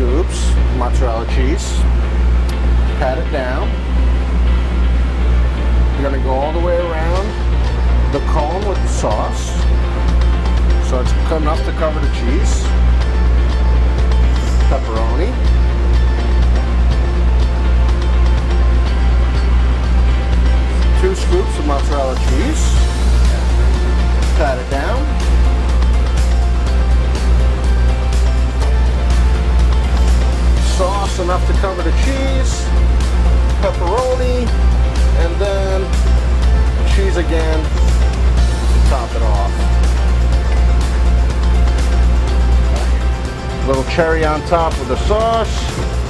scoops mozzarella cheese. Pat it down. You're going to go all the way around the cone with the sauce. So it's enough to cover the cheese. Pepperoni. Two scoops of mozzarella cheese. Pat it down. Sauce enough to cover the cheese. Pepperoni. And then cheese again to top it off. Little cherry on top with the sauce.